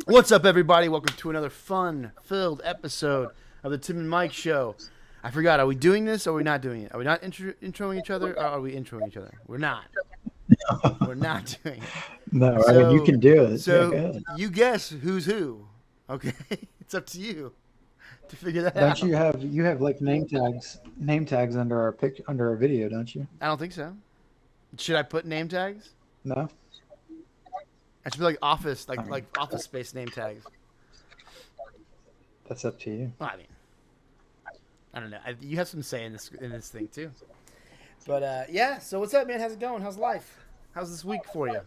What's up, everybody? Welcome to another fun-filled episode of the Tim and Mike Show. I forgot, are we doing this or are we not doing it? Are we not introing each other or are we introing each other? We're not. We're not doing it. No, I mean you So, can do it. Yeah, go so ahead. you guess who's who. Okay? It's up to you to figure that Don't out. you have like name tags under our under our video, don't you? I don't think so. Should I put name tags? No. I should be like office, I mean, like office space name tags. that's up to you. Well, I mean, I don't know. You have some say in this thing too. But yeah. So what's up, man? How's it going? How's life? How's this week for you?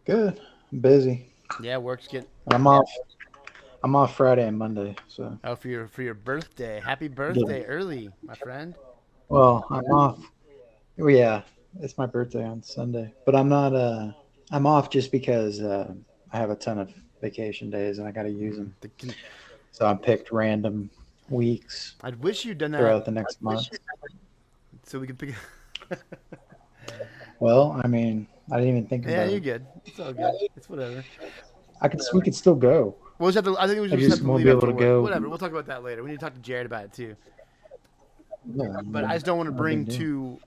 Good. I'm busy. Yeah, work's getting. I'm off. I'm off Friday and Monday, so Oh, for your birthday. Happy birthday early, my friend. well, I'm off. Well, yeah, it's my birthday on Sunday, but I'm not. I'm off just because I have a ton of vacation days and I got to use them. So I picked random weeks I wish you'd done that throughout the next month. so we could pick. Well, I mean, I didn't even think Yeah, about you're it. good. It's all good. It's whatever. We could still go. We'll just have to, I think we I just have just to won't leave be after able to work. go. Whatever. We'll talk about that later. We need to talk to Jared about it too. Yeah, But I just don't want to no bring big deal.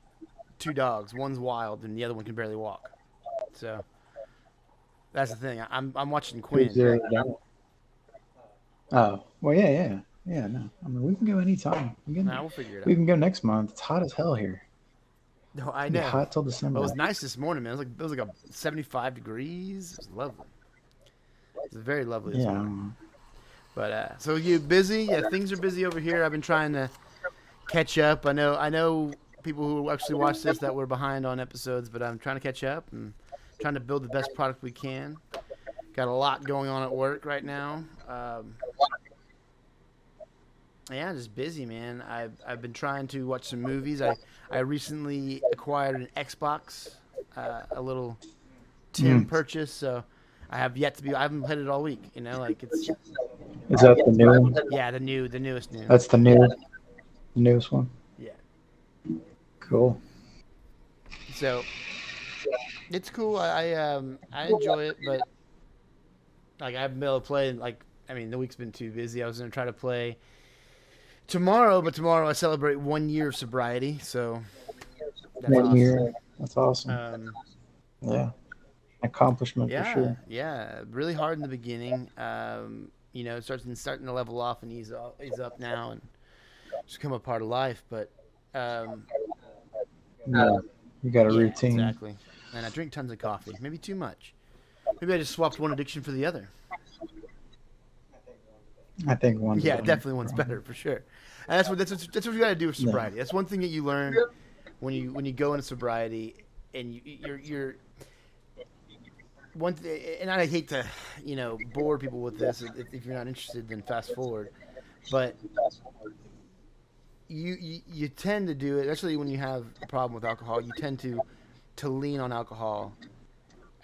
two dogs. One's wild and the other one can barely walk. So that's the thing. I'm watching Who's Quinn. there? Oh, well, yeah. No, I mean we can go anytime. Nah, we'll figure it We out. can go next month. It's hot as hell here. No, I It'll be know. hot till Well, it December. was nice this morning, man. It was like a 75 degrees. It was lovely. It was very lovely this Yeah, morning. But so you busy? Yeah, things are busy over here. I've been trying to catch up. I know people who actually watch this that were behind on episodes, but I'm trying to catch up and trying to build the best product we can. Got a lot going on at work right now. Yeah, just busy, man. I've been trying to watch some movies. I recently acquired an Xbox, a little Tim mm. purchase, so I have yet to be. I haven't played it all week. You know, like it's Is that the new one? yeah, the newest new. That's the newest one. Yeah, Cool. so it's cool. I enjoy it, but like I haven't been able to play. Like I mean, the week's been too busy. I was gonna try to play tomorrow, but tomorrow I celebrate 1 year of sobriety, so that's 1 year. awesome. That's awesome. Yeah, accomplishment for Yeah, sure. yeah, really hard in the beginning. Starting to level off and ease up now and just become a part of life. But Yeah, you got a yeah, routine. exactly. And I drink tons of coffee, maybe too much. Maybe I just swapped one addiction for the other. I think one's Yeah, better, definitely one's probably. better for sure. And that's what you got to do with Yeah. sobriety. That's one thing that you learn when you go into sobriety, and you're one. And I hate to bore people with this. If you're not interested, then fast forward. But you tend to do it, especially when you have a problem with alcohol. You tend to lean on alcohol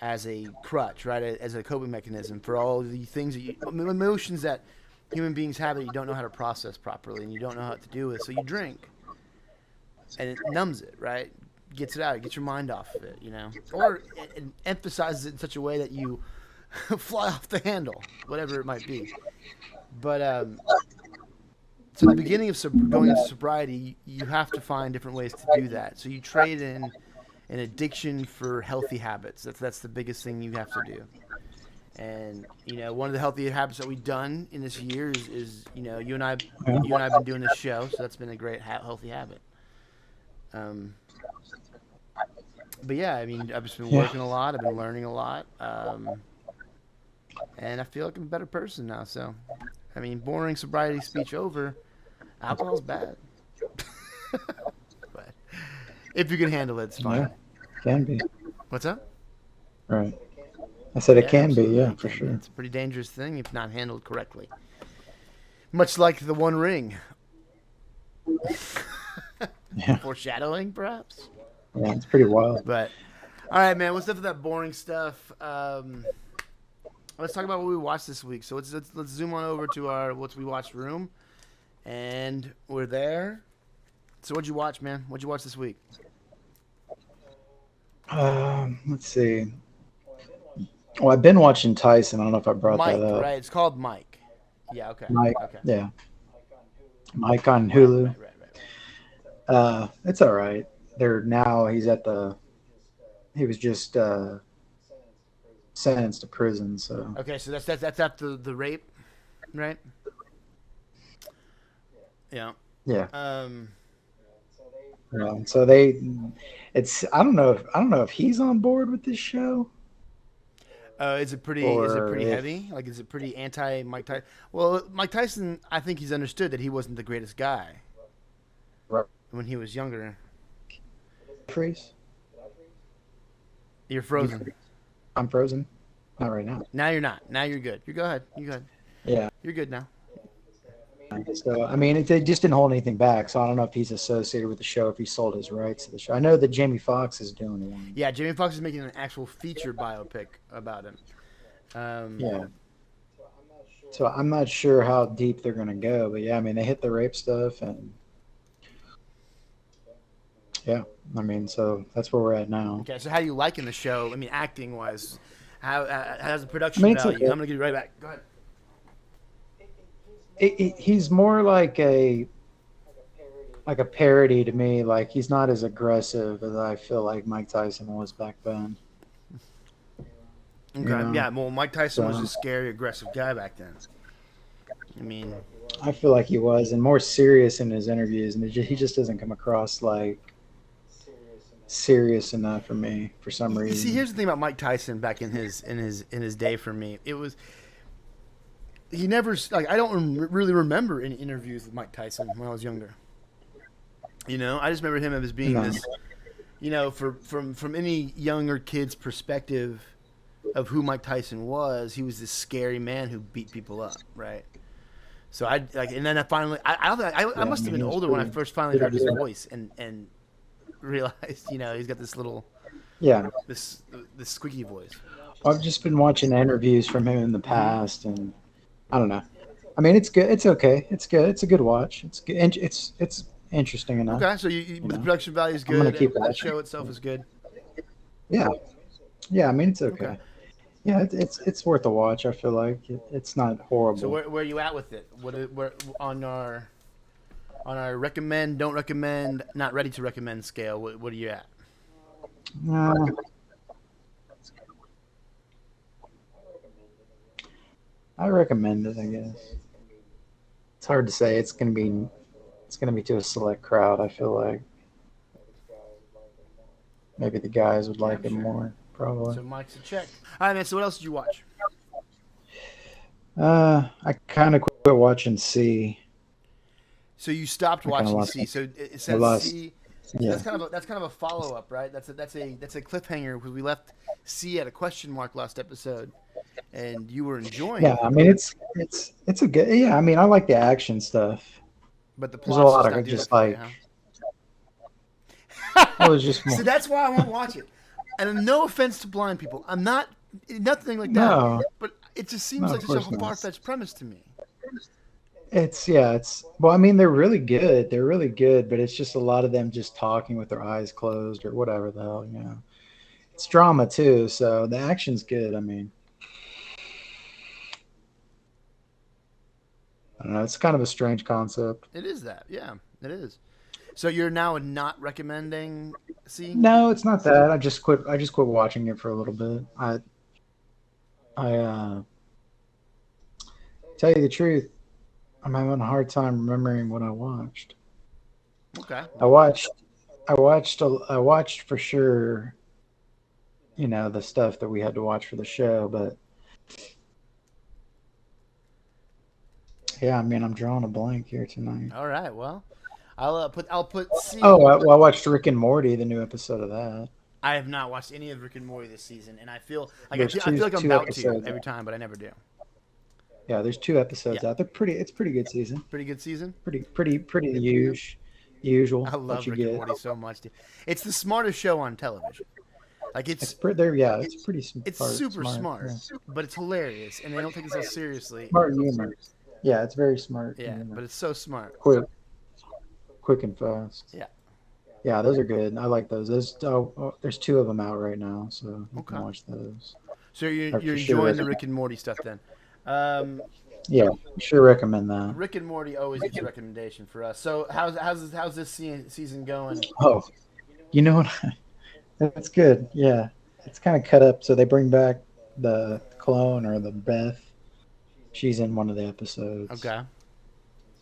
as a crutch, right? As a coping mechanism for all the things emotions that human beings have that you don't know how to process properly and you don't know how to deal with. So you drink, and it numbs it, right? Gets it out, gets your mind off of it, or it emphasizes it in such a way that you fly off the handle, whatever it might be. But so the beginning of going into sobriety, you have to find different ways to do that. So you trade in an addiction for healthy habits. That's the biggest thing you have to do. And one of the healthy habits that we've done in this year is you and I have been doing this show, so that's been a great healthy habit. But yeah, I mean, I've just been working a lot. I've been learning a lot, and I feel like I'm a better person now. So, I mean, boring sobriety speech over. Alcohol's bad, but if you can handle it, it's fine. Yeah, can be. What's up? Right. I said it Yeah, can be. absolutely, Yeah, it for can be. sure. It's a pretty dangerous thing if not handled correctly. Much like the One Ring. Yeah. Foreshadowing, perhaps. Yeah, it's pretty wild. But all right, man. What's up with that boring stuff? Let's talk about what we watched this week. So let's zoom on over to our what we watched room, and we're there. So what'd you watch, man? What'd you watch this week? Let's see. Well, I've been watching Tyson. I don't know if I brought that Mike, up. right? It's called Mike. Yeah. Okay. Mike, Okay. yeah, Mike on Right. Hulu. Right. Right. Right. It's all right. They're now he's at the he was just sentenced to prison. So Okay. So that's after the rape, right? Yeah. yeah, Um. yeah. So it's I don't know if he's on board with this show Is it or pretty if heavy? Like, is it pretty anti Mike Tyson? Well, Mike Tyson, I think he's understood that he wasn't the greatest guy when he was younger. freeze. You're frozen. I'm frozen. Not right now. Now you're not. Now you're good. You go ahead. You go ahead. Yeah. You're good now. So I mean, they just didn't hold anything back. So I don't know if he's associated with the show, if he sold his rights to the show. I know that Jamie Foxx is doing one. Yeah, Jamie Foxx is making an actual feature biopic about him. Yeah. So I'm not sure how deep they're gonna go, but yeah, I mean they hit the rape stuff and yeah, I mean so that's where we're at now. Okay, so how do you liking the show? I mean, acting wise, how's the production I mean, it's value? okay. I'm gonna give you right back. Go ahead. He's more like a parody to me. Like he's not as aggressive as I feel like Mike Tyson was back then. Okay, You know? yeah. Well, Mike Tyson was So- a scary, aggressive guy back then. I mean, I feel like he was, and more serious in his interviews, and he just doesn't come across like serious enough for me for some you reason. see, here's the thing about Mike Tyson back in his day. For me, it was he never like I don't really remember any interviews with Mike Tyson when I was younger. You know, I just remember him as being No. this. You know, from any younger kid's perspective of who Mike Tyson was, he was this scary man who beat people up, right? So I like, and then I finally, I don't think I must have been older when I first finally heard his voice and realized, you know, he's got this little Yeah, this squeaky voice. I've just been watching interviews from him in the past, and I don't know. I mean, it's good. It's okay. It's good. It's a good watch. It's good. It's interesting enough. Okay, so the know, production value is I'm gonna good. keep The watching. show itself is good. Yeah, yeah. I mean, it's okay. Okay. Yeah, it's worth a watch. I feel like it's not horrible. So where are you at with it? Where on our recommend, don't recommend, not ready to recommend scale? What are you at? Uh, I recommend it. I guess it's hard to say. It's gonna be to a select crowd. I feel like maybe the guys would like it sure. more. Probably. So Mike's a check. All right, man. So what else did you watch? I kind of quit watching C. So you stopped I kinda watching lost C. it. So it I says lost. C. Yeah. That's kind of a follow up, right? That's a cliffhanger because we left C at a question mark last episode, and you were enjoying Yeah, it, I mean it's a good. Yeah, I mean I like the action stuff. but the There's a plot's lot just of not doing just it for you, like huh? it was just more, So that's why I won't watch it. And no offense to blind people, I'm not nothing like that. no. But it just seems No, like of such a course not. far fetched premise to me. It's well, I mean they're really good. They're really good, but it's just a lot of them just talking with their eyes closed or whatever the hell, you know. It's drama too, so the action's good. I mean, I don't know. It's kind of a strange concept. It is that, yeah, it is. So you're now not recommending C? No, it's not that. I just quit. I just quit watching it for a little bit. I tell you the truth, I'm having a hard time remembering what I watched. Okay. I watched for sure, you know, the stuff that we had to watch for the show, but yeah, I mean, I'm drawing a blank here tonight. All right. Well, I'll put C. Oh, I watched Rick and Morty, the new episode of that. I have not watched any of Rick and Morty this season, and I feel like There's I feel like I'm two about to episodes. every time, but I never do. Yeah, there's 2 episodes Yeah. out. It's pretty good season. Pretty good season. Pretty usual. I love what you Rick and get. Morty so much, dude. It's the smartest show on television. Like It's pretty it's smart. super smart, Yeah. but it's hilarious, and they don't take it so seriously. Smart humor. Yeah, it's very smart. Yeah, humor. but it's so smart. Quick and fast. Yeah. Yeah, those are good. I like those. There's 2 of them out right now, so you Okay. can watch those. So you're, I you're for sure enjoying the recommend. Rick and Morty stuff then. Um, Yeah, sure recommend that. Rick and Morty always gets a recommendation for us. So how's this season going? Oh, you know what? That's good. Yeah, it's kind of cut up. So they bring back the clone or the Beth. She's in one of the episodes, Okay,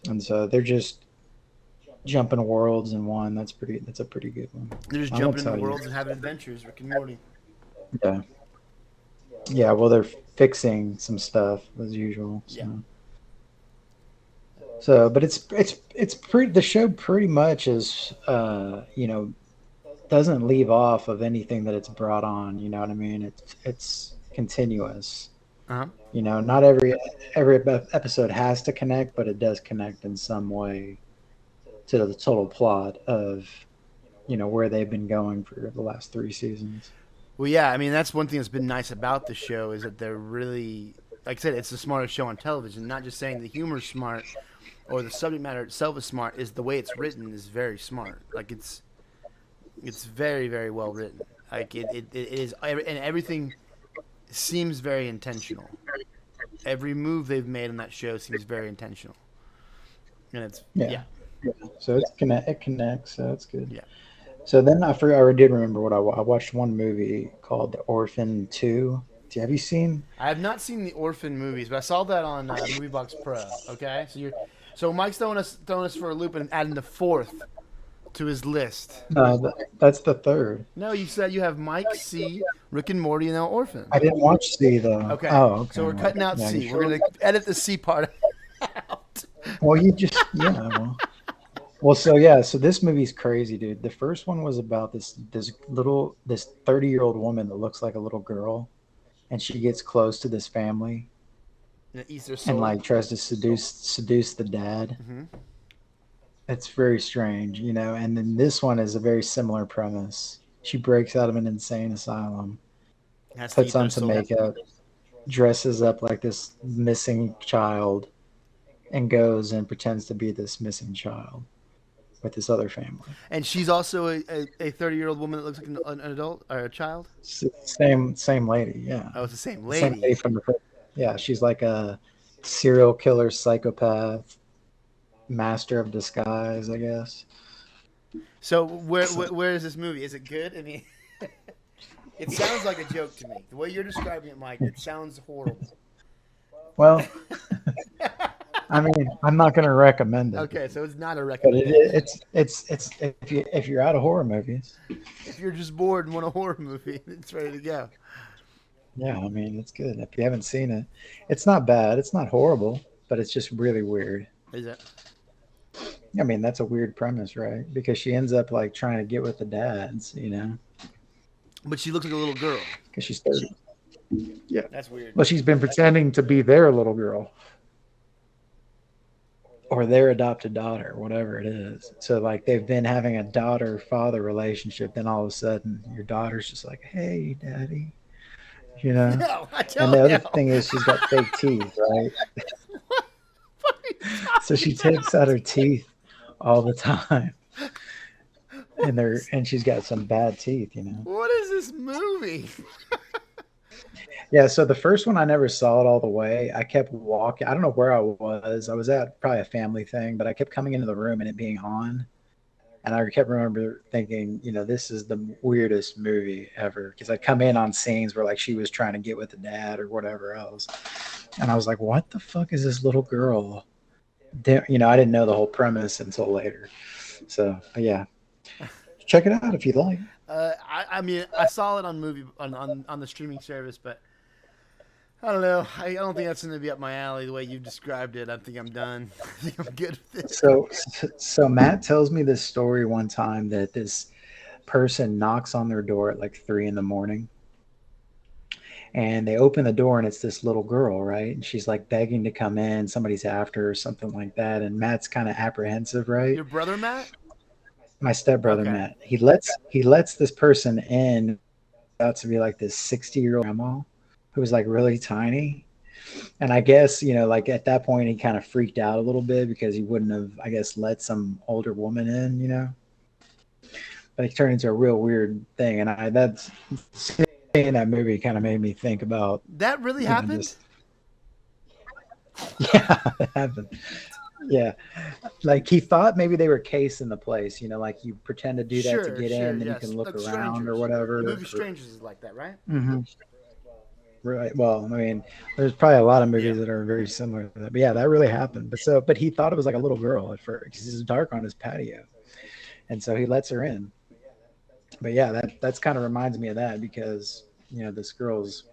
and so they're just jumping worlds in one. That's a pretty good one. they're just I won't jumping into tell you. worlds and having adventures. Rick and Morty. Yeah, yeah. Well, they're fixing some stuff as usual. Yeah. But it's pretty. The show pretty much is, doesn't leave off of anything that it's brought on. You know what I mean? It's continuous. Uh huh. Not every episode has to connect, but it does connect in some way to the total plot of where they've been going for the last 3 seasons. Well, yeah. I mean, that's one thing that's been nice about the show is that they're really, like I said, it's the smartest show on television. Not just saying the humor's smart or the subject matter itself is smart. Is the way it's written is very smart. Like it's very very well written. Like it is, and everything seems very intentional. Every move they've made on that show seems very intentional, and it's Yeah. Yeah. So it connects. So it's good. yeah. So then I forgot. I did remember I watched one movie called The Orphan 2. Have you seen? I have not seen the Orphan movies, but I saw that on MovieBox Pro. Okay, so Mike's throwing us for a loop and adding the fourth to his list. No, that's the third. No, you said you have Mike, C, Rick and Morty, and now Orphan. I didn't watch C though. Okay. Oh, okay. So we're cutting out Yeah, C. We're gonna edit the C part out. Well, you just Well, so yeah, so this movie's crazy, dude. The first one was about this 30-year-old woman that looks like a little girl, and she gets close to this family And it eats their soul. and like tries to seduce the dad. Mm-hmm. It's very strange, And then this one is a very similar premise. She breaks out of an insane asylum, Has to eat puts their on some soul. makeup, dresses up like this missing child, and goes and pretends to be this missing child with this other family. And she's also a 30-year-old woman that looks like an adult or a child. Same lady, yeah. Oh, it's the same Same lady. lady from the yeah. She's like a serial killer, psychopath, master of disguise, I guess. So where is this movie? Is it good? I mean, it sounds like a joke to me. The way you're describing it, Mike, it sounds horrible. Well, I mean, I'm not going to recommend it. Okay, so it's not a But recommendation. it's if you're out of horror movies. If you're just bored and want a horror movie, it's ready to go. Yeah, I mean, it's good. If you haven't seen it, it's not bad. It's not horrible, but it's just really weird. Is it? I mean, that's a weird premise, right? Because she ends up like trying to get with the dads, But she looks like a little girl. because she's 30. Yeah. That's weird. Well, she's been pretending to be their little girl or their adopted daughter, whatever it is. So like they've been having a daughter-father relationship. Then all of a sudden your daughter's just like, hey, daddy, No, I And tell the you. other thing is she's got fake teeth, right? So she takes out her teeth all the time. And she's got some bad teeth. What is this movie? Yeah, so the first one I never saw it all the way. I kept walking. I don't know where I was. I was at probably a family thing, but I kept coming into the room and it being on. And I kept remember thinking, this is the weirdest movie ever. Because I'd come in on scenes where like she was trying to get with the dad or whatever else. And I was like, what the fuck is this little girl? I didn't know the whole premise until later. So yeah, check it out if you'd like. I mean, I saw it on on the streaming service, but I don't know. I don't think that's going to be up my alley the way you described it. I think I'm done. I think I'm good with this. So Matt tells me this story one time that this person knocks on their door at like 3 a.m. and they open the door and it's this little girl, right? And she's like begging to come in. Somebody's after her or something like that. And Matt's kind of apprehensive, right? Your brother, Matt? My stepbrother, Okay. Matt. He lets this person in, out to be like this 60-year-old grandma who was like really tiny. And I guess, like at that point he kind of freaked out a little bit because he wouldn't have, I guess, let some older woman in, but it turned into a real weird thing. And that's Seeing that movie kind of made me think about, That really happened? just yeah, it happened. Yeah, like he thought maybe they were casing the place. Like you pretend to do that to Sure, get sure, in, then you yes. can look Like around or Strangers. The whatever. movie Strangers is like that, right? Hmm. Right. Well, I mean, there's probably a lot of Yeah. movies that are very similar to that. But yeah, that really happened. But he thought it was like a little girl at first because it's dark on his patio, and so he lets her in. But yeah, that's kind of reminds me of that because this girl's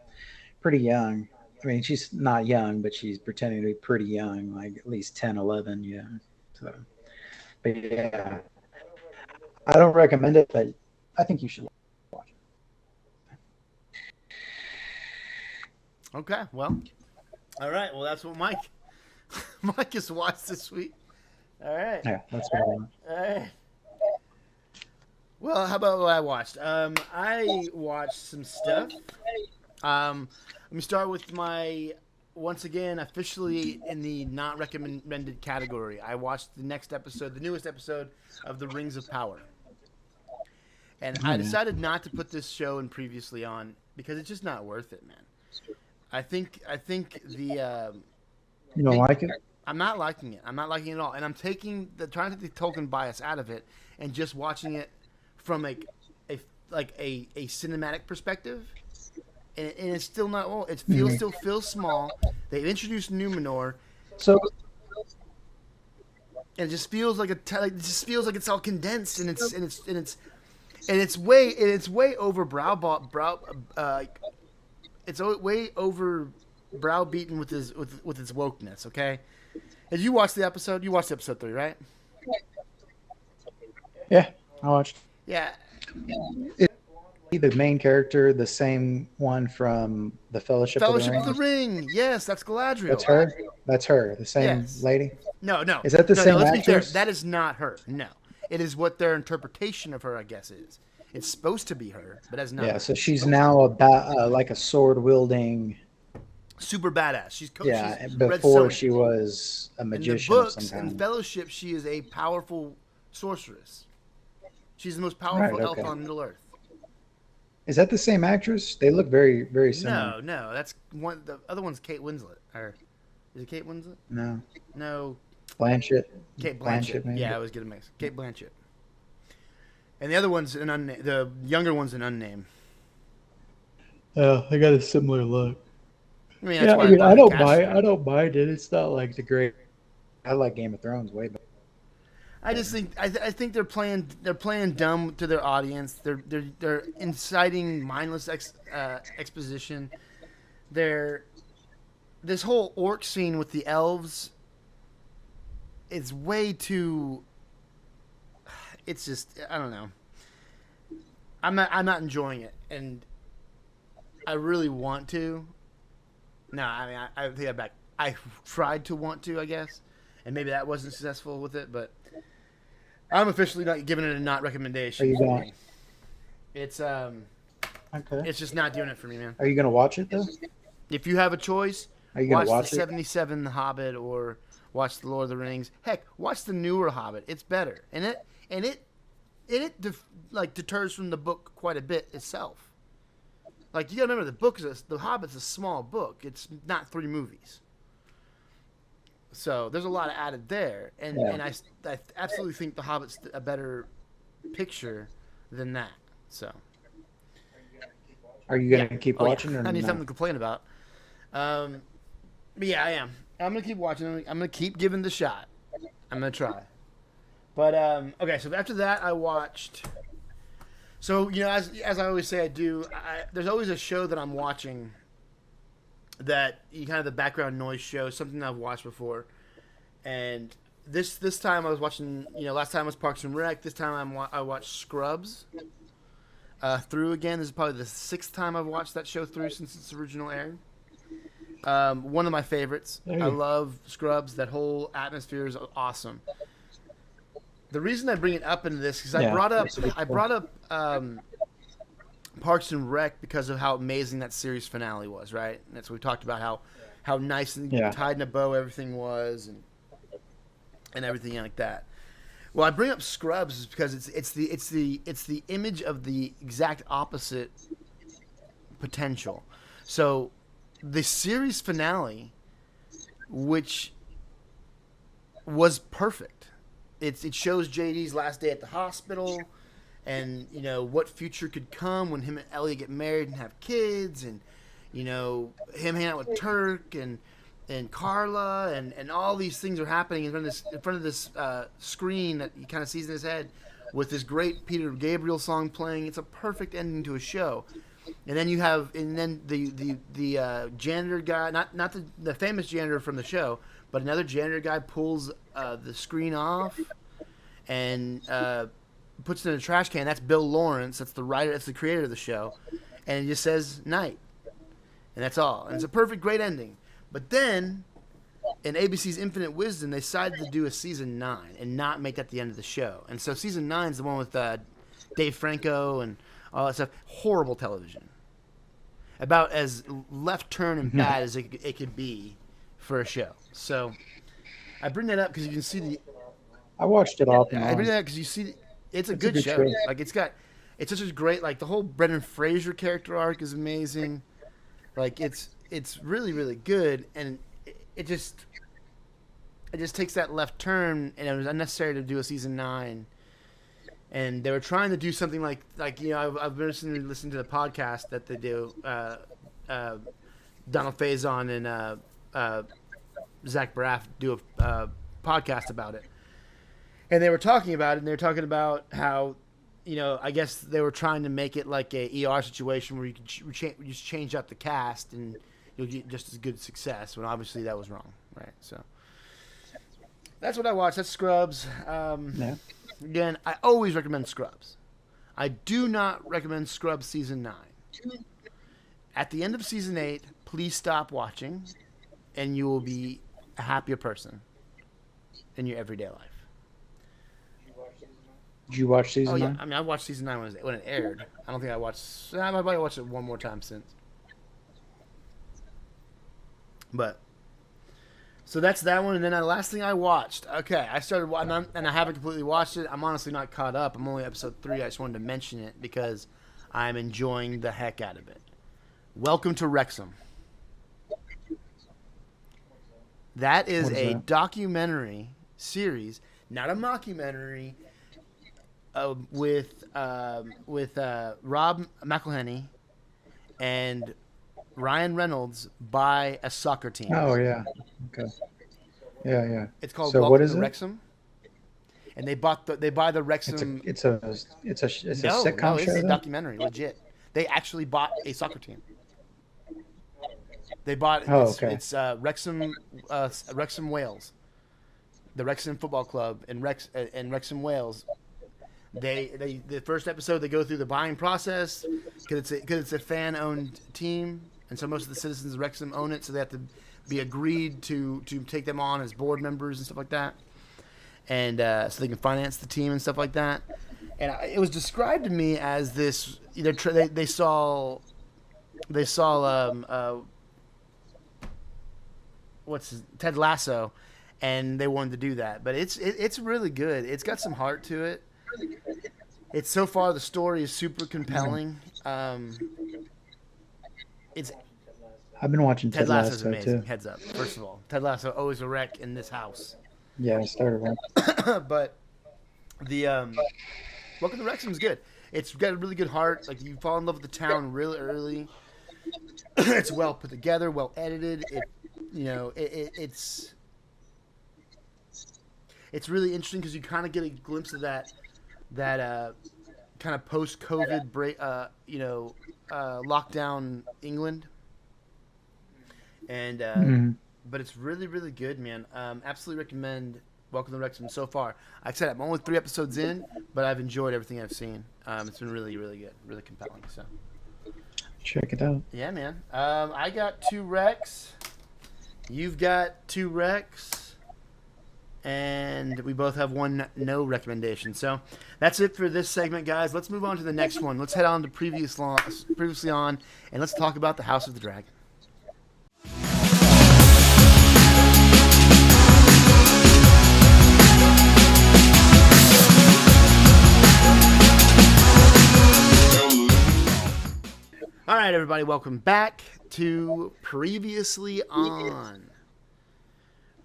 pretty young. I mean, she's not young, but she's pretending to be pretty young, like at least 10, 11. Yeah. So, but yeah, I don't recommend it, but I think you should watch Okay, well. All right, well, that's what Mike Mike has watched this week. All right. it. Yeah, that's what I want. All right. Well, how about what I watched? I watched some stuff. Let me start with my once again officially in the not recommended category. I watched the newest episode of The Rings of Power, and Oh, I yeah. decided not to put this show in previously on because it's just not worth it, man. I think You don't like it? I'm not liking it. I'm not liking it at all, and I'm trying to take the Tolkien bias out of it and just watching it from a cinematic perspective. And it's still not. Well, still feels small. They've introduced Numenor, So and it just feels like it just feels like it's all condensed, and it's way over it's way over browbeaten with its wokeness. Okay, as you watched the episode, you watched episode 3, right? yeah, I watched. Yeah. The main character, the same one from the Fellowship of the Fellowship of the Ring. Ring. Yes, that's Galadriel. That's her. That's her. The same Yes. lady. No, no. Is that the no, same no, let's actress? be fair. That is not her. No. It is what their interpretation of her, I guess, is. It's supposed to be her, but that's not Yeah. her. So she's now about like a sword wielding. Super badass. She's Yeah. read Before so she was a in the magician of books some and kind. Fellowship, she is a powerful sorceress. She's the most Right. powerful elf Okay. on Middle Earth. Is that the same actress? They look very, very similar. No, that's one. The other one's Kate Winslet. Or is it Kate Winslet? No. No, Blanchett. Kate Blanchett. Maybe. Yeah, I was getting mixed. Kate Blanchett. And the other one's the younger one's an unnamed. Oh, they got a similar look. I mean, that's why I thought I they don't cast mind. her. I don't mind it. It's not like the great. I like Game of Thrones way better. I just think I think they're playing dumb to their audience. They're inciting mindless exposition. This whole orc scene with the elves is way too. It's just I don't know. I'm not enjoying it, and I really want to. No, I mean I take that back. I tried to want to, I guess, and maybe that wasn't successful with it, but. I'm officially not giving it a not recommendation. Are you going? It's Okay. it's just not doing it for me, man. Are you gonna watch it though? If you have a choice, Are you gonna watch watch the it? 77 The Hobbit or watch The Lord of the Rings. Heck, watch the newer Hobbit. It's better, and it deters from the book quite a bit itself. Like you gotta remember, the Hobbit's a small book. It's not 3 movies. So there's a lot added there, and Yeah. I absolutely think The Hobbit's a better picture than that. So Are you gonna keep watching or I need not? something to complain about. But yeah, I am. I'm gonna keep watching. I'm gonna keep giving the shot. I'm gonna try. But okay, so after that, I watched. So as I always say, I do. There's always a show that I'm watching. That you kind of the background noise show, something I've watched before, and this time I was watching. Last time was Parks and Rec. This time I watched Scrubs through again. This is probably the 6th time I've watched that show through since its original aired. One of my favorites. Hey. I love Scrubs. That whole atmosphere is awesome. The reason I bring it up into this because I brought up Parks and Rec because of how amazing that series finale was, right? And that's what we talked about how nice and tied in a bow everything was and everything like that. Well, I bring up Scrubs is because it's the image of the exact opposite potential. So the series finale, which was perfect, it shows JD's last day at the hospital, and what future could come when him and Ellie get married and have kids, and him hanging out with Turk and Carla, and all these things are happening in front of this screen that he kind of sees in his head, with this great Peter Gabriel song playing. It's a perfect ending to a show. And then the janitor guy, not the famous janitor from the show, but another janitor guy pulls the screen off and puts it in a trash can. That's Bill Lawrence. That's the writer. That's the creator of the show. And it just says night. And that's all. And it's a perfect, great ending. But then, in ABC's infinite wisdom, they decided to do a season 9 and not make that the end of the show. And so season 9 is the one with Dave Franco and all that stuff. Horrible television. About as left turn and bad as it could be for a show. So I bring that up because you can see I watched it off and on. I bring that up because you see it's a good show. Like it's such a great, like the whole Brendan Fraser character arc is amazing. Like it's really, really good, and it just takes that left turn, and it was unnecessary to do a season 9. And they were trying to do something like I've been listening to the podcast that they do, Donald Faison and Zach Braff do a podcast about it, and they were talking about it, and they were talking about how I guess they were trying to make it like a ER situation where you could just change up the cast and you'll get just as good success, when obviously that was wrong, right? So that's what I watched. That's Scrubs. Yeah. Again, I always recommend Scrubs. I do not recommend Scrubs season 9. At the end of season 8, please stop watching, and you will be a happier person in your everyday life. Did you watch season 9? Oh yeah, I mean I watched season 9 when it aired. I don't think I watched. I probably watched it one more time since. But so that's that one, and then the last thing I watched. Okay, I started watching, and I haven't completely watched it. I'm honestly not caught up. I'm only episode 3. I just wanted to mention it because I'm enjoying the heck out of it. Welcome to Wrexham. That is a documentary series, not a mockumentary, with Rob McElhenney and Ryan Reynolds by a soccer team. Oh yeah, okay, yeah. It's called So Welcome what is to it? Wrexham, and they buy the Wrexham. It's a sitcom no, show. it's a then? documentary. Legit, they actually bought a soccer team. They bought. It's Wrexham, Wales, the Wrexham Football Club in Wrexham, Wales. They the first episode they go through the buying process because it's a fan owned team, and so most of the citizens of Wrexham own it, so they have to be agreed to take them on as board members and stuff like that, and so they can finance the team and stuff like that. And it was described to me as this. They saw Ted Lasso, and they wanted to do that. But it's really good. It's got some heart to it. It's so far the story is super compelling. It's I've been watching Ted Lasso's Lasso amazing. too. Heads up. First of all, Ted Lasso always a wreck in this house. Yeah, I started one. But the Welcome to Wrexham is good. It's got a really good heart. Like you fall in love with the town really early. It's well put together, well edited. It's really interesting because you kind of get a glimpse of that kind of post-COVID break, lockdown England, and but it's really, really good, man. Absolutely recommend Welcome to Wrexham so far. Like I said, I'm only 3 episodes in, but I've enjoyed everything I've seen. It's been really, really good, really compelling. So check it out. Yeah, man. I got 2 recs. You've got 2 recs. And we both have 1 no recommendation. So that's it for this segment, guys. Let's move on to the next one. Let's head on to previously on, and let's talk about the House of the Dragon. All right, everybody, welcome back to Previously On.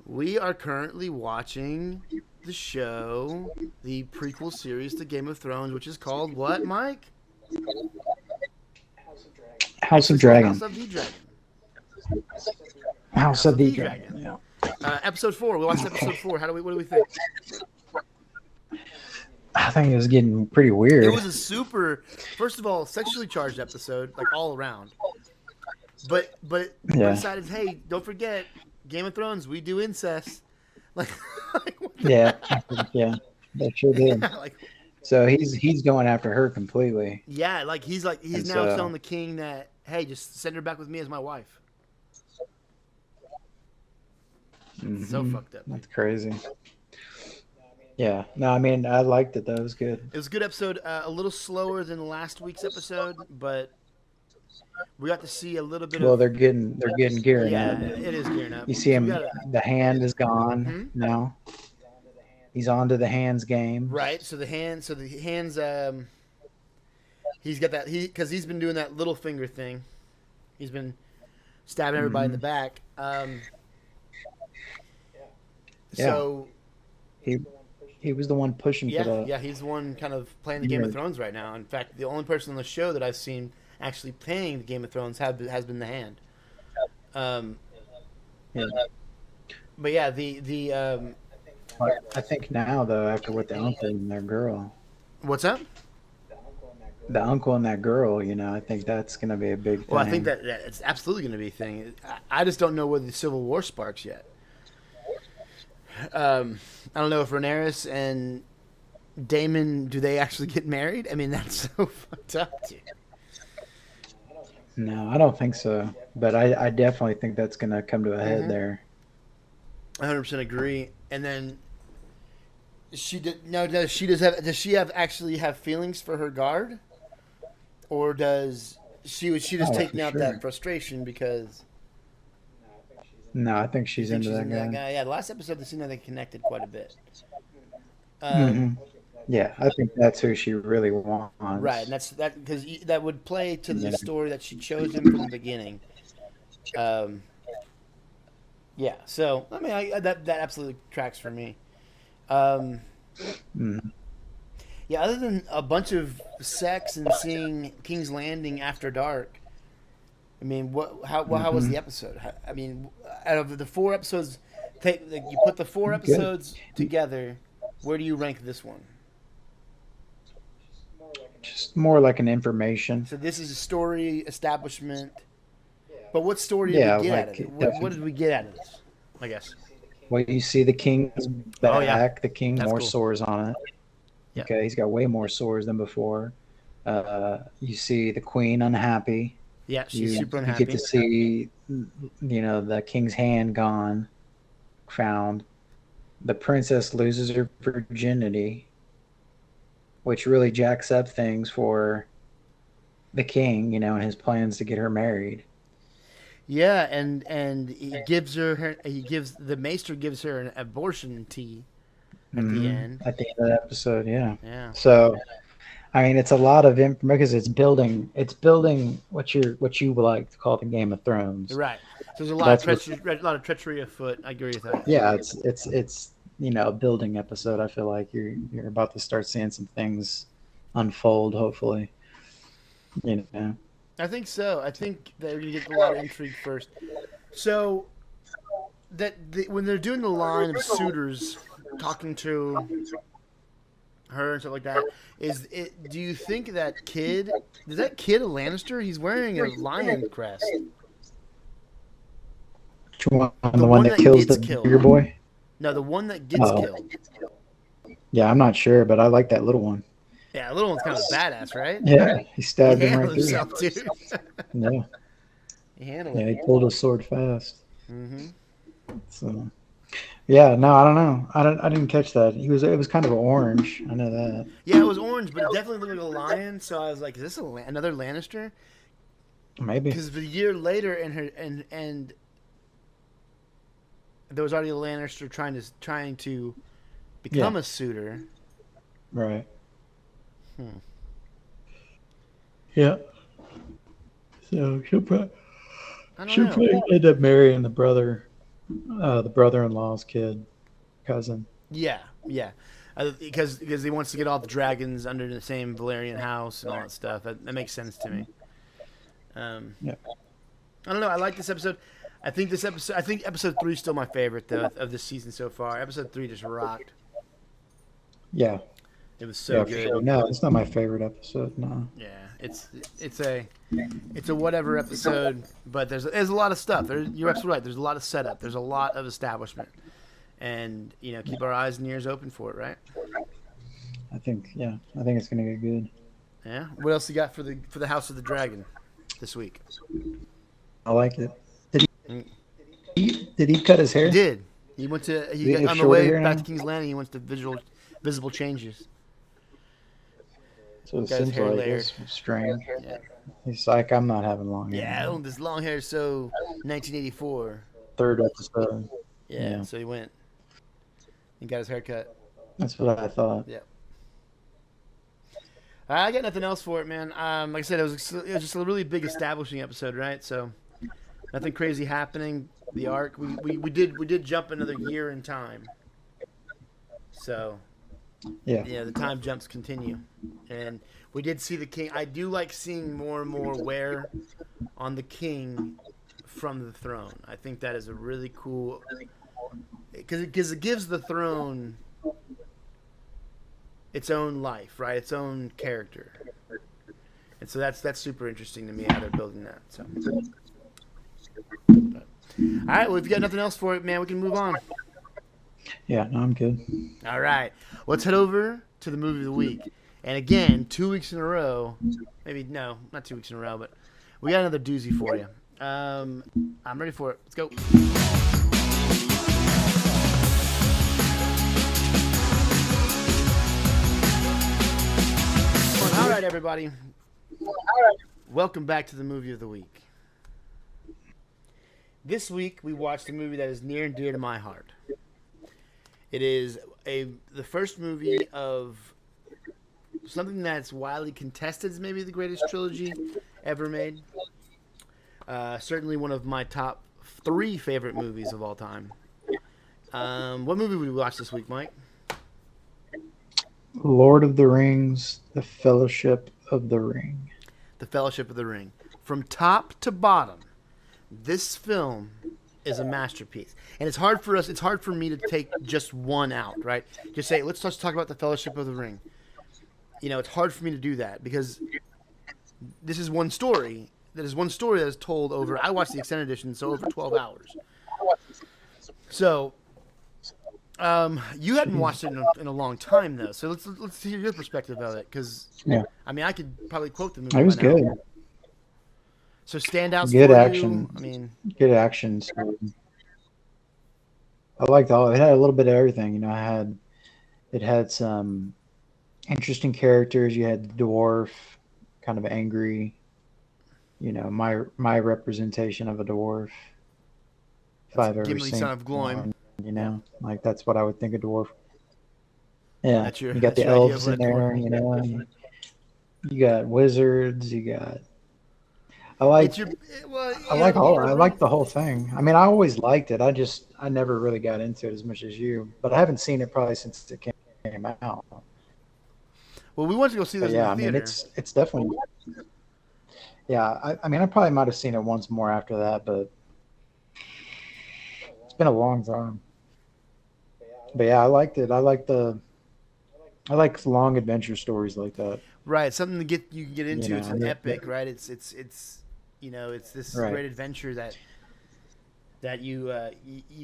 We are currently watching the show, the prequel series to Game of Thrones, which is called what, Mike? House of House Dragon. of the Dragon. House of the Dragon. Yeah. Episode 4. We watched episode 4. What do we think? I think it was getting pretty weird. It was a super, first of all, sexually charged episode, like all around. But we decided, hey, don't forget, Game of Thrones, we do incest. Like yeah, they sure did. Yeah, so he's going after her completely. Yeah, he's now telling the king that, hey, just send her back with me as my wife. Mm-hmm. So fucked up. That's crazy. Yeah. No, I mean, I liked it. That was good. It was a good episode. A little slower than last week's episode, but we got to see a little bit. Well, they're getting gearing up. Yeah, it is gearing up. You see him. The hand is gone now. He's on to the hands game. Right. So the hands. He's got that. Because he's been doing that little finger thing. He's been stabbing everybody in the back. So he was the one pushing for the. Yeah, he's the one kind of playing the Game of Thrones right now. In fact, the only person on the show that I've seen actually playing the Game of Thrones has been the Hand. But yeah, I think now though, after what the uncle and their girl. What's up? The uncle and that girl, I think that's going to be a big thing. Well, I think that it's absolutely going to be a thing. I just don't know where the Civil War sparks yet. I don't know if Rhaenyra and Daemon, do they actually get married? I mean, that's so fucked up, dude. No, I don't think so. But I definitely think that's going to come to a head there. 100% agree. And then does she actually have feelings for her guard? Or does she just taking out that frustration because... No, I think she's into that guy. Yeah, the last episode, they seemed like they connected quite a bit. Yeah, I think that's who she really wants. Right, and that's because that would play to the story that she chose him from the beginning. Yeah, so I mean, that absolutely tracks for me. Yeah, other than a bunch of sex and seeing King's Landing after dark. I mean, how was the episode? I mean, out of the 4 episodes, you put the 4 episodes together. Where do you rank this one? Just more like an information. So this is a story establishment. But what story did we get out of it? What did we get out of this? I guess. Well, you see the king's back. The king, more sores on it. Yeah. Okay, he's got way more sores than before. You see the queen unhappy. Yeah, she's super unhappy. You get to see, the king's hand found. The princess loses her virginity, which really jacks up things for the king, and his plans to get her married. Yeah, and he gives the maester gives her an abortion tea at the end. At the end of the episode, yeah. Yeah. So, I mean, it's a lot of information because it's building what you would like to call the Game of Thrones. Right. So there's a lot of treachery afoot. I agree with that. Yeah, it's a building episode. I feel like you're about to start seeing some things unfold. Hopefully, I think so. I think they're gonna get a lot of intrigue first. So when they're doing the line of suitors talking to her and stuff like that, do you think that kid is a Lannister? He's wearing a lion crest. The one that kills the bigger boy? No, the one that gets killed. Yeah, I'm not sure, but I like that little one. Yeah, the little one's kind of badass, right? Yeah, he stabbed him right himself, through. Dude. Yeah. He handled it. Yeah, he pulled his sword fast. Mm-hmm. So, yeah, no, I don't know. I didn't catch that. It was kind of orange. I know that. Yeah, it was orange, but it definitely looked like a lion. So I was like, is this another Lannister? Maybe. Because a year later, and there was already a Lannister trying to become a suitor. Right. Yeah. So I don't she'll know. probably end up marrying the brother-in-law's cousin. Yeah, yeah. Because he wants to get all the dragons under the same Valerian house and all that stuff. That makes sense to me. Um, Yeah, I don't know. I like this episode. I think this episode. I think episode 3 is still my favorite though of this season so far. Episode 3 just rocked. yeah, It was so yeah. For good. sure. No, it's not my favorite episode. No. Yeah, it's a whatever episode, but there's a lot of stuff. You're absolutely right. There's a lot of setup. There's a lot of establishment, and keep our eyes and ears open for it, right? I think it's gonna get good. Yeah. What else you got for the House of the Dragon this week? I like it. Did Mm. he cut his hair? He did. He went to He got has on the shorter way hair back now? to King's Landing. He went to visible changes. So it Got his seems hair like layered. it's strange. Yeah. He's like, I'm not having long hair. Yeah. This long hair is so 1984. Third episode. Yeah. Yeah. So he went. He got his hair cut. That's what I thought. Yeah. I got nothing else for it, man. Like I said, it was just a really big establishing episode, right? So nothing crazy happening. The arc, we did jump another year in time. So Yeah. the time jumps continue, and we did see the king. I do like seeing more and more wear on the king from the throne. I think that is a really cool because it gives the throne its own life, right? Its own character. And so that's super interesting to me how they're building that. So, but, all right. Well, if you got nothing else for it, man, we can move on. Yeah, no, I'm good. All right. Let's head over to the movie of the week. And again, 2 weeks in a row. Maybe no, not 2 weeks in a row, but we got another doozy for you. I'm ready for it. Let's go. All right, everybody. Welcome back to the movie of the week. This week we watched a movie that is near and dear to my heart. It is the first movie of something that's widely contested as maybe the greatest trilogy ever made. Certainly one of my top 3 favorite movies of all time. What movie would we watch this week, Mike? Lord of the Rings, The Fellowship of the Ring. The Fellowship of the Ring. From top to bottom, this film is a masterpiece. And it's hard for me to take just one out, right? Just say, let's just talk about The Fellowship of the Ring. It's hard for me to do that because this is one story. That is told over, I watched the extended edition, so over 12 hours. So, you hadn't watched it in a long time, though. So let's hear your perspective of it, because Yeah, I mean, I could probably quote the movie. it was by now. good. So standouts Good for action. you. I mean, Good action. So I liked all. It had a little bit of everything. It had some interesting characters. You had the dwarf, kind of angry. My representation of a dwarf. If I've ever Gimli, seen son of Gloim. one, like that's what I would think a dwarf. Yeah, That's your- you got that's the your idea elves of in what a there. dwarf You got wizards. You got. I like. I like all. I like the whole thing. I mean, I always liked it. I never really got into it as much as you. But I haven't seen it probably since it came out. Well, we went to go see this But yeah, in the I mean, theater. it's definitely. Yeah, I mean, I probably might have seen it once more after that, but it's been a long time. But yeah, I liked it. I like long adventure stories like that. Right, something you can get into. It's an yeah. epic, right? It's this Right. great adventure that you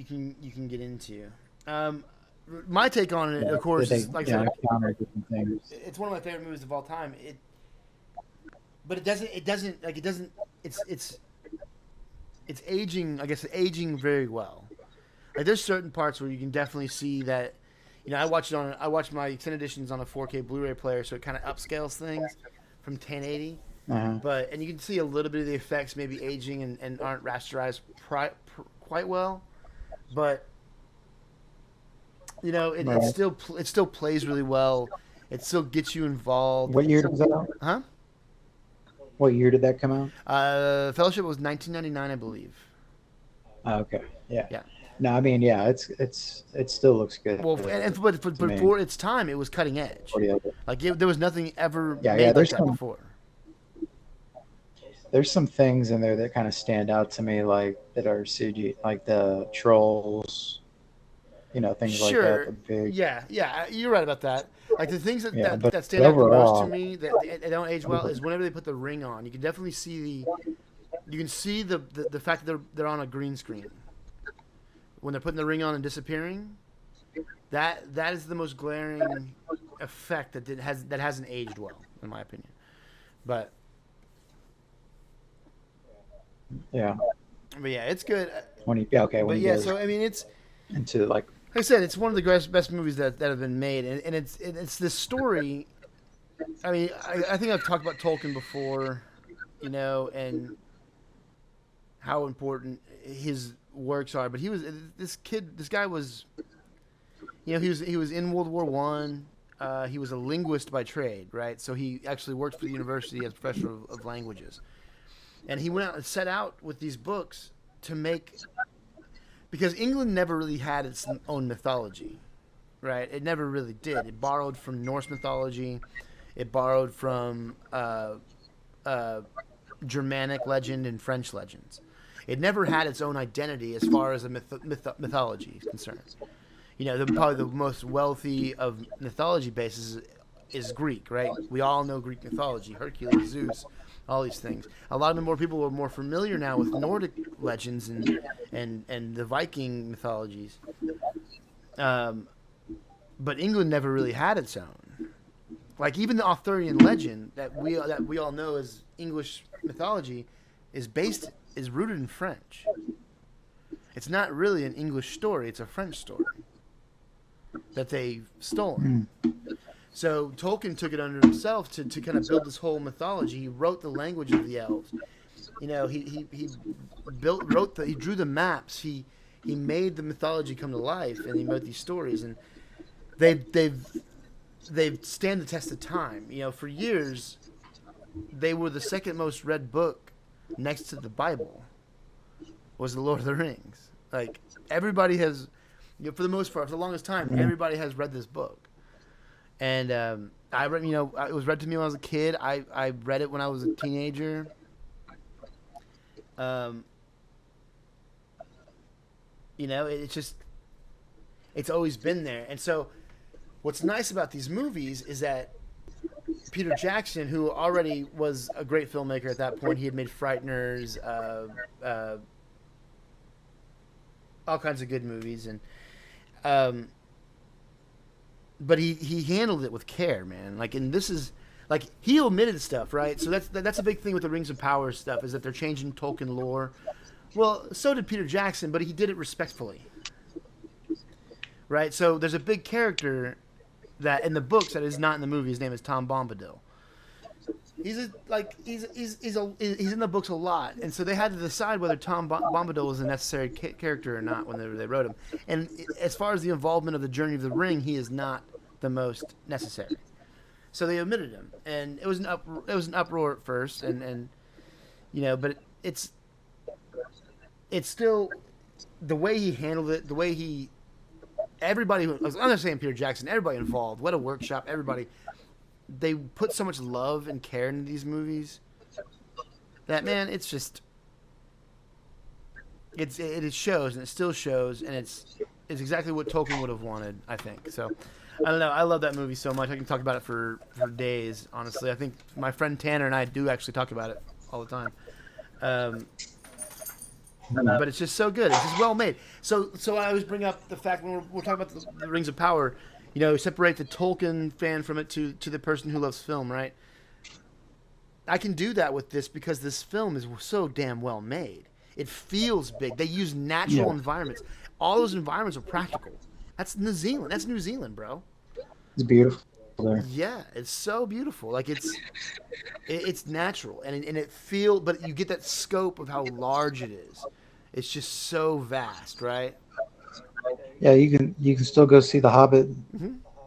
can get into. My take on it, of course, is like I said, encounter different things. it's one of my favorite movies of all time. It's aging. I guess it's aging very well. Like there's certain parts where you can definitely see that. I watched my extended editions on a 4K Blu-ray player, so it kind of upscales things from 1080. Uh-huh. And you can see a little bit of the effects maybe aging and aren't rasterized quite well, but it Right. still plays really well. It still gets you involved. What year was that out? Huh? What year did that come out? Fellowship was 1999, I believe. Oh, okay, yeah. Yeah. No, I mean, yeah, it still looks good Well, to but me. for its time, it was cutting edge. For the other. Like there was nothing ever Yeah. made like that before. There's some things in there that kind of stand out to me, like that are CG, like the trolls, things like that. Sure. The big, Yeah, you're right about that. Like the things yeah. But that stand out the most to overall, me that they don't age well is whenever they put the ring on. You can definitely see the fact that they're on a green screen when they're putting the ring on and disappearing. That is the most glaring effect that hasn't aged well, in my opinion. But yeah, yeah, it's good. 20. Yeah, okay. When But he yeah, goes so I mean, it's into like, like I said, it's one of the best movies that have been made, and it's this story. I mean, I think I've talked about Tolkien before, and how important his works are. But this guy was, he was in World War One. He was a linguist by trade, right? So he actually worked for the university as a professor of languages, and he went out and set out with these books to make, because England never really had its own mythology, right? It never really did. It borrowed from Norse mythology. It borrowed from Germanic legend and French legends. It never had its own identity as far as a mythology is concerned. Probably the most wealthy of mythology bases is Greek, right? We all know Greek mythology: Hercules, Zeus, all these things. A lot of more people are more familiar now with Nordic legends and the Viking mythologies. But England never really had its own. Like even the Arthurian legend that we all know as English mythology is rooted in French. It's not really an English story; it's a French story that they've stolen. So Tolkien took it under himself to kind of build this whole mythology. He wrote the language of the elves. He he drew the maps. He made the mythology come to life, and he wrote these stories, and they've stand the test of time. For years, they were the second most read book next to the Bible. Was the Lord of the Rings. Like everybody has, for the most part, for the longest time, everybody has read this book. And I read, it was read to me when I was a kid. I read it when I was a teenager. It's always been there. And so what's nice about these movies is that Peter Jackson, who already was a great filmmaker at that point, he had made Frighteners, all kinds of good movies, and but he handled it with care, man. Like, and this is like he omitted stuff, right? So that's a big thing with the Rings of Power stuff, is that they're changing Tolkien lore. Well, so did Peter Jackson, but he did it respectfully, right? So there's a big character that in the books that is not in the movie. His name is Tom Bombadil. He's in the books a lot, and so they had to decide whether Tom Bombadil was a necessary character or not when they wrote him. And as far as the involvement of the Journey of the Ring, he is not the most necessary. So they omitted him, and it was an uproar at first, and but it's still the way he handled it, the way everybody. I'm not saying Peter Jackson, everybody involved. What a workshop, everybody. They put so much love and care into these movies that, man, it shows, and it still shows, and it's exactly what Tolkien would have wanted, I think. So I don't know, I love that movie so much. I can talk about it for days, honestly. I think my friend Tanner and I do actually talk about it all the time. But it's just so good. It's just well made. So I always bring up the fact when we're talking about the Rings of Power, separate the Tolkien fan from it to the person who loves film, right? I can do that with this because this film is so damn well made. It feels big. They use natural environments. All those environments are practical. That's New Zealand. That's New Zealand, bro. It's beautiful there. Yeah, it's so beautiful. Like it's natural, and but you get that scope of how large it is. It's just so vast, right? Yeah, you can still go see the Hobbit,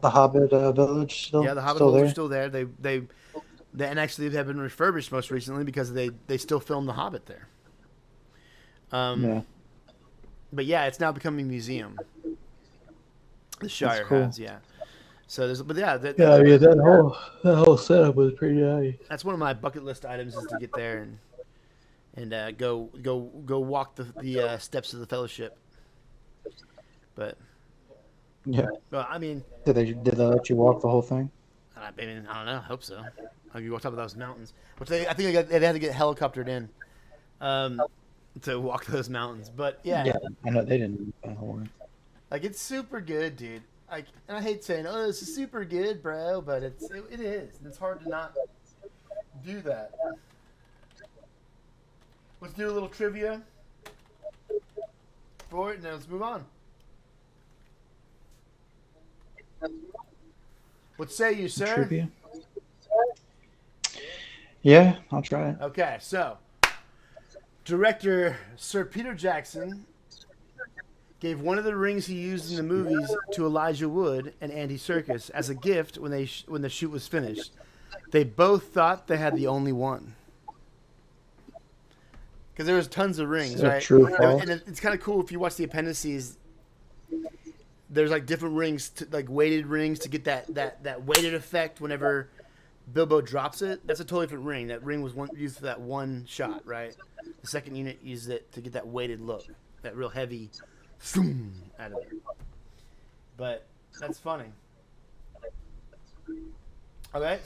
the Hobbit village still. Yeah, the Hobbit still holes there. are still there. They And actually, they have been refurbished most recently because they still film The Hobbit there. Yeah. But yeah, it's now becoming a museum. The Shire cool. has, yeah. So there's, but yeah, that whole setup was pretty nice. that's one of my bucket list items is to get there and go walk the steps of the Fellowship. But Yeah. well, I mean, Did they let you walk the whole thing? I don't know. I hope so. You walk up those mountains, which I think they had to get helicoptered in to walk those mountains. But yeah, I know they didn't. The whole way. like it's super good, dude. And I hate saying, "Oh, this is super good, bro," but it is. And it's hard to not do that. Let's do a little trivia for it, and then let's move on. What say you, sir? Trivia? Yeah, I'll try it. Okay, so director Sir Peter Jackson gave one of the rings he used in the movies to Elijah Wood and Andy Serkis as a gift when the shoot was finished. They both thought they had the only one. Because there was tons of rings, right? True or false? And it's kind of cool if you watch the appendices. There's like different rings, like weighted rings to get that weighted effect whenever Bilbo drops it. That's a totally different ring. That ring was used for that one shot, right? The second unit used it to get that weighted look, that real heavy out of it. But that's funny. Okay.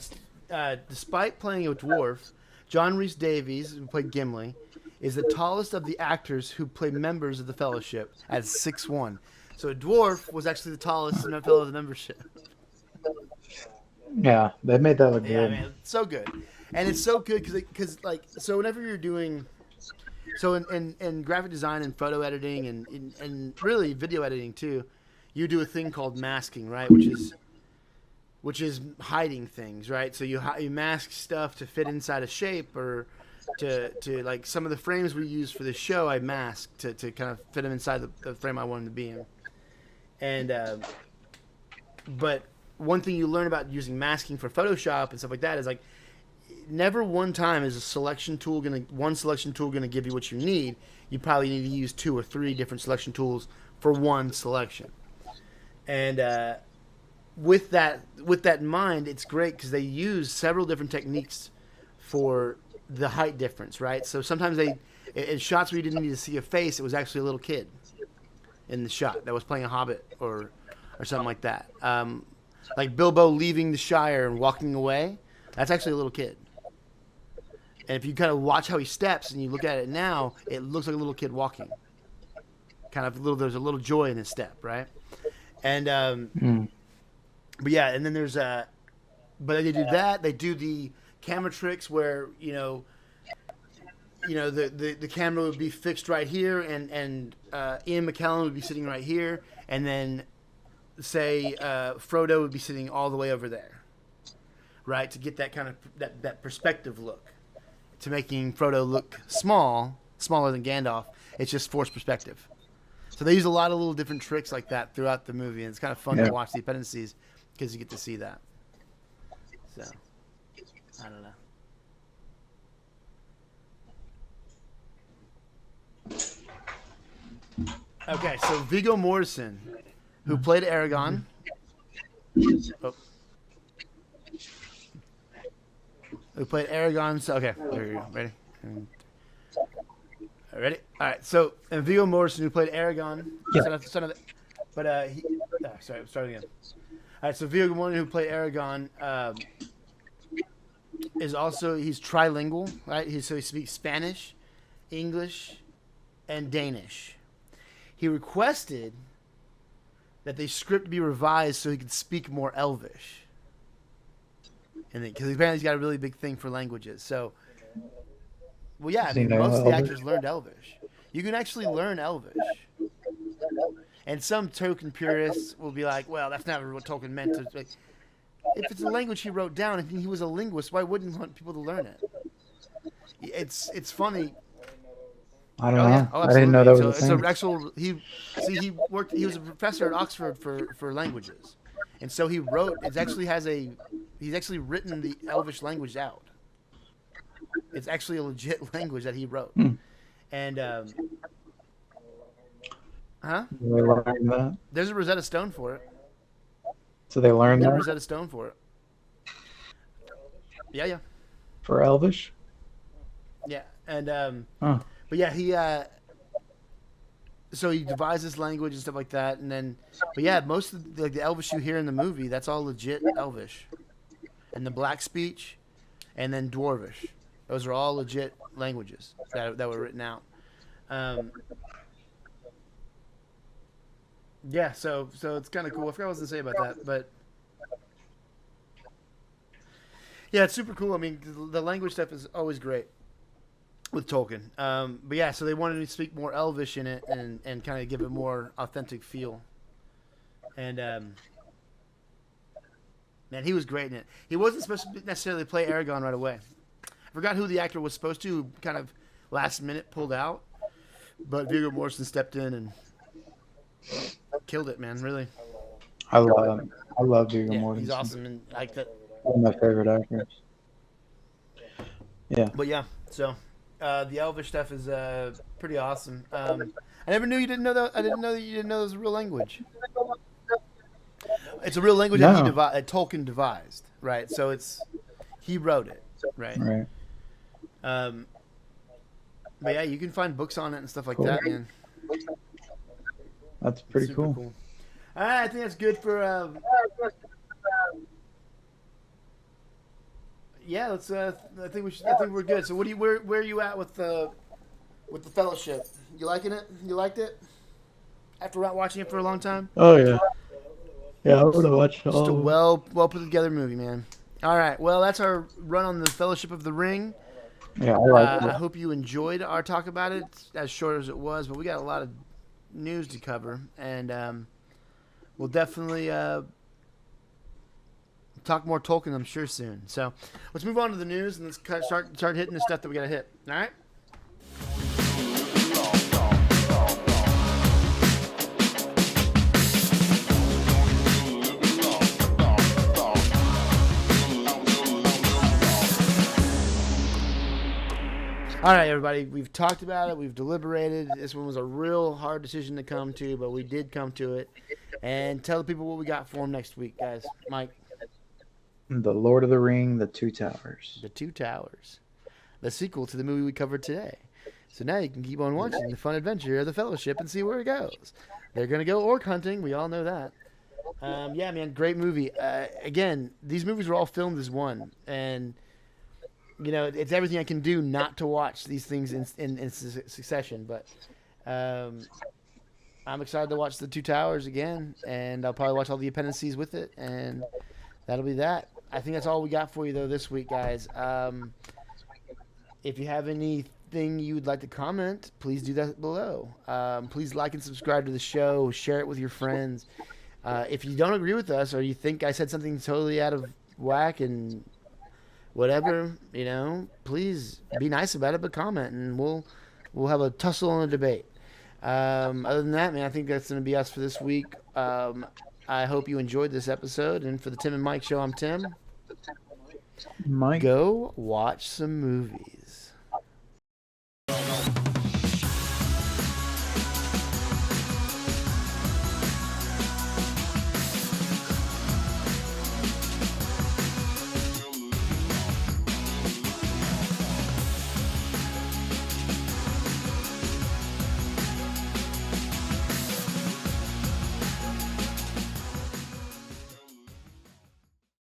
Despite playing a dwarf, John Rhys Davies, who played Gimli, is the tallest of the actors who play members of the Fellowship at 6'1". So a dwarf was actually the tallest fellow of the membership. Yeah, they made that look good. Yeah, man, it's so good, and it's so good because so whenever you're doing, so in graphic design and photo editing and really video editing too, you do a thing called masking, right? Which is hiding things, right? So you mask stuff to fit inside a shape or to like some of the frames we use for the show. I masked to kind of fit them inside the frame I wanted to be in. And but one thing you learn about using masking for Photoshop and stuff like that is like never one time is one selection tool gonna give you what you need. You probably need to use 2 or 3 different selection tools for one selection. And with that in mind, it's great because they use several different techniques for the height difference, right? So sometimes in shots where you didn't need to see a face, it was actually a little kid in the shot that was playing a hobbit or something like that. Like Bilbo leaving the Shire and walking away, that's actually a little kid. And if you kind of watch how he steps and you look at it now, it looks like a little kid walking. There's a little joy in his step, right? And but yeah, and then there's but they do that. They do the camera tricks where the camera would be fixed right here, and Ian McKellen would be sitting right here, and then say Frodo would be sitting all the way over there, right, to get that kind of that perspective look, to making Frodo look smaller than Gandalf. It's just forced perspective. So they use a lot of little different tricks like that throughout the movie, and it's kind of fun to watch the appendices because you get to see that. So I don't know. Okay, so Viggo Mortensen, who played Aragorn. Oh. Who played Aragorn. So, okay, there you go. Ready? Ready? All right, so and Viggo Mortensen, who played Aragorn. Yeah. Son of the, but sorry, start again. All right, so Viggo Mortensen, who played Aragorn, he's trilingual, right? So he speaks Spanish, English, and Danish. He requested that the script be revised so he could speak more Elvish, and because apparently he's got a really big thing for languages. So, well, yeah, most of the actors learned Elvish. You can actually learn Elvish, and some Tolkien purists will be like, "Well, that's never what Tolkien meant to." Like, if it's a language he wrote down, and he was a linguist, why wouldn't he want people to learn it? It's funny. I don't know. Yeah. I didn't know that was a thing. He was a professor at Oxford for languages, and so he He's actually written the Elvish language out. It's actually a legit language that he wrote. And They learned that. there's a Rosetta Stone for it. So they learned There's a that Rosetta Stone for it. Yeah. for Elvish. Yeah, and Huh. but yeah, he so he devised this language and stuff like that, and then but yeah, most of the Elvish you hear in the movie, that's all legit Elvish, and the Black speech, and then Dwarvish, those are all legit languages that were written out. Yeah, so it's kind of cool. I forgot what I was gonna say about that, but yeah, it's super cool. I mean, the language stuff is always great with Tolkien. But yeah, so they wanted to speak more Elvish in it and kind of give it more authentic feel. And man, he was great in it. He wasn't supposed to necessarily play Aragorn right away. I forgot who the actor was supposed to, who kind of last minute pulled out. But Viggo Mortensen stepped in and killed it, man. Really. I love Viggo Mortensen. He's awesome, and like that. One of my favorite actors. Yeah. But yeah, so the Elvish stuff is pretty awesome. I never knew you didn't know that. I didn't know that you didn't know it was a real language. It's a real language that Tolkien devised, right? So he wrote it, right? Right. But yeah, you can find books on it and stuff like that, man. That's pretty Super cool. All right, I think that's good for. Yeah, let's. I think we're good. So, where are you at with the Fellowship? You liking it? You liked it? After watching it for a long time? Oh yeah. Yeah, I would have watched Just a well put together movie, man. All right, well that's our run on the Fellowship of the Ring. Yeah, I like it. I hope you enjoyed our talk about it. It's as short as it was, but we got a lot of news to cover, and we'll definitely talk more Tolkien, I'm sure, soon. So let's move on to the news and let's start hitting the stuff that we got to hit. All right? All right, everybody. We've talked about it. We've deliberated. This one was a real hard decision to come to, but we did come to it. And tell the people what we got for them next week, guys. Mike. The Lord of the Ring, The Two Towers. The Two Towers. The sequel to the movie we covered today. So now you can keep on watching the fun adventure of the Fellowship and see where it goes. They're going to go orc hunting. We all know that. Yeah, man, great movie. Again, these movies were all filmed as one. And... you know, it's everything I can do not to watch these things in succession. But I'm excited to watch The Two Towers again, and I'll probably watch all the appendices with it, and that'll be that. I think that's all we got for you, though, this week, guys. If you have anything you would like to comment, please do that below. Please like and subscribe to the show. Share it with your friends. If you don't agree with us or you think I said something totally out of whack and whatever, you know, please be nice about it, but comment, and we'll have a tussle and a debate. Other than that, man, I think that's going to be us for this week. I hope you enjoyed this episode, and for the Tim and Mike Show, I'm Tim. Mike. Go watch some movies.